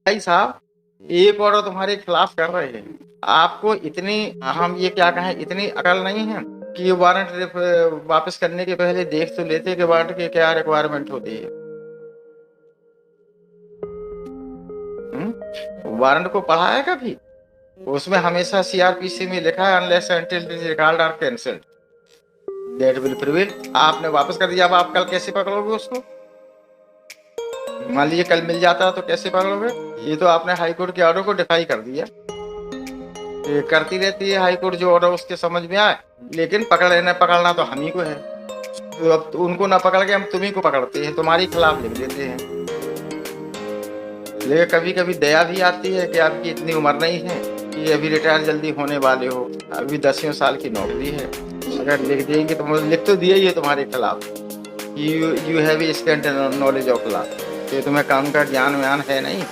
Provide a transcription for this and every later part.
भाई साहब, एक ऑर्डर तुम्हारे खिलाफ कर रहे हैं, आपको इतनी, हम ये क्या कहें, इतनी अकल नहीं है कि ये वारंट वापस करने के पहले देख तो लेते कि वारंट की क्या रिक्वायरमेंट होती है। वारंट को पढ़ा है कभी? उसमें हमेशा सीआरपीसी में लिखा है unless until record are cancelled that will prevail. आपने वापस कर दिया, अब आप कल कैसे पकड़ोगे उसको? मान लीजिए कल मिल जाता है तो कैसे पकड़ोगे? ये तो आपने हाई कोर्ट के ऑर्डर को डिफाई कर दिया। ये करती रहती है हाई कोर्ट जो ऑर्डर उसके समझ में आए, लेकिन पकड़ना तो हम ही को है। तो अब तो उनको ना पकड़ के हम तुम्ही को पकड़ते हैं, तुम्हारी खिलाफ लिख देते हैं। लेकिन कभी कभी दया भी आती है कि आपकी इतनी उम्र नहीं है कि अभी रिटायर जल्दी होने वाले हो, अभी 10 साल की नौकरी है। अगर लिख देंगे तो लिख तो दिया ही है तुम्हारे खिलाफ, you have scent knowledge of law, कि तुम्हें कानून का ज्ञान व्यान है नहीं।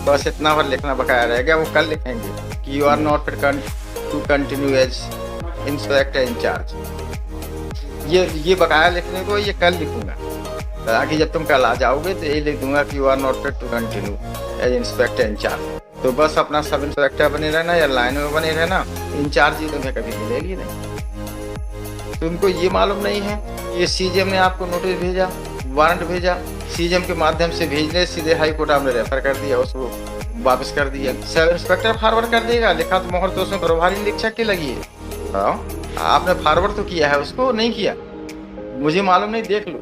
बस इतना भर लिखना बकाया रह गया, वो कल लिखेंगे कि you are not to continue as inspector incharge. ये बकाया लिखने को ये कल लिखूंगा, ताकि जब तुम कल आ जाओगे तो ये लिख दूंगा कि you are not to continue as inspector incharge. तो बस अपना सब इंस्पेक्टर बने रहना या लाइन में बने रहना, इंचार्ज ही तुम्हें कभी मिलेगी नहीं। तुमको ये मालूम नहीं है, ये सीजीएम ने आपको नोटिस भेजा, वारंट भेजा, सीजीएम के माध्यम से भेजने सीधे हाई कोर्ट आपने रेफर कर दिया, उसको वापस कर दिया। सब इंस्पेक्टर फॉरवर्ड कर देगा, लिखा तो मोहर तो उसमें प्रभारी निरीक्षक की लगी है। आपने फॉरवर्ड तो किया है, उसको नहीं किया, मुझे मालूम नहीं, देख लो।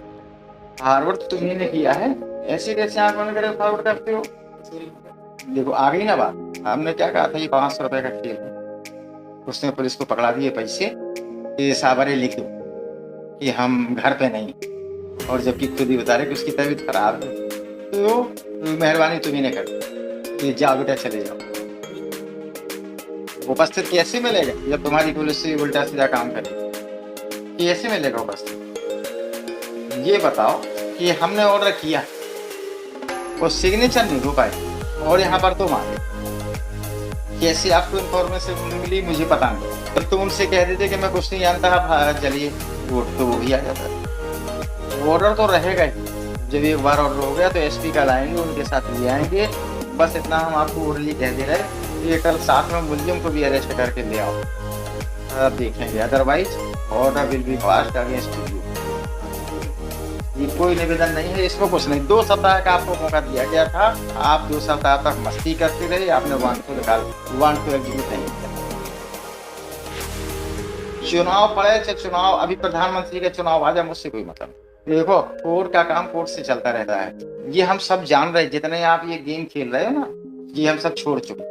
फॉरवर्ड तो तुम्ही ने किया है, ऐसे कैसे आंख बंद करके फॉरवर्ड करते हो? देखो आ गई ना बात। हमने क्या कहा था, ये 500 रुपए का खेल है। उसने पुलिस को पकड़ा दिए पैसे, ये सावरे लिख दो कि हम घर पे नहीं, और जबकि खुद ही बता रहे कि उसकी तबीयत खराब है। तो मेहरबानी तुम्ही ने कर दी, जाओ बेटा चले जाओ। उपस्थित कैसे मिलेगा जब तुम्हारी पुलिस से उल्टा सीधा काम करेगी? कैसे मिलेगा उपस्थित? ये बताओ कि हमने ऑर्डर किया, वो सिग्नेचर नहीं हो पाए, और यहाँ पर तुम आ गए। कैसे आपको इन्फॉर्मेशन मिली मुझे पता नहीं। तब तुम उनसे कह देते कि मैं कुछ नहीं जानता, चलिए वोट तो वो भी आ जाता। ऑर्डर तो रहेगा ही, जब एक बार ऑर्डर हो गया तो एसपी कल आएंगे, उनके साथ ले आएंगे। बस इतना हम आपको ओरली कह दे रहे, ये कल साथ में मुलजिम को भी अरेस्ट करके ले आओ, अब देखेंगे। Otherwise order will be passed against you. ये कोई निवेदन नहीं है, इसमें कुछ नहीं। 2 सप्ताह का आपको मौका दिया गया था, आप 2 सप्ताह तक मस्ती करते रहे, आपने वांट को एग्जीक्यूट नहीं किया। चुनाव पड़े चाहे चुनाव, अभी प्रधानमंत्री के चुनाव आ जाए, मुझसे कोई मतलब। देखो कोर्ट का काम कोर्ट से चलता रहता है, ये हम सब जान रहे। जितने आप ये गेम खेल रहे हो ना, ये हम सब छोड़ चुके।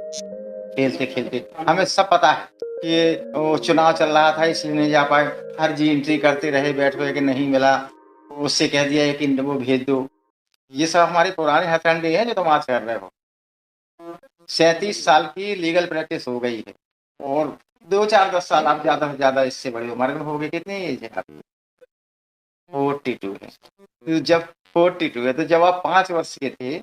खेलते खेलते हमें सब पता है कि वो चुनाव चल रहा था इसलिए नहीं जा पाए, हर जी एंट्री करते रहे, बैठ के नहीं मिला, उससे कह दिया कि वो भेज दो। ये सब हमारे पुराने हथकंडे हैं जो तुम आज कर रहे हो। 37 साल की लीगल प्रैक्टिस हो गई है, और 2-4-10 साल आप ज्यादा से ज्यादा इससे बड़े उम्र में हो गए। कितनी एज है आपकी? 42 है। तो जब 42 है तो जब आप 5 वर्ष के थे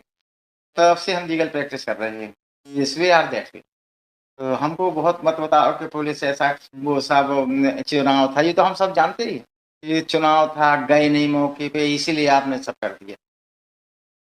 तब से हम लीगल प्रैक्टिस कर रहे हैं, इस वे आर दैट वे। तो हमको बहुत मत बताओ कि पुलिस ऐसा, वो सब चुनाव था, ये तो हम सब जानते ही। ये चुनाव था, गए नहीं मौके पे, इसीलिए आपने सब कर दिया।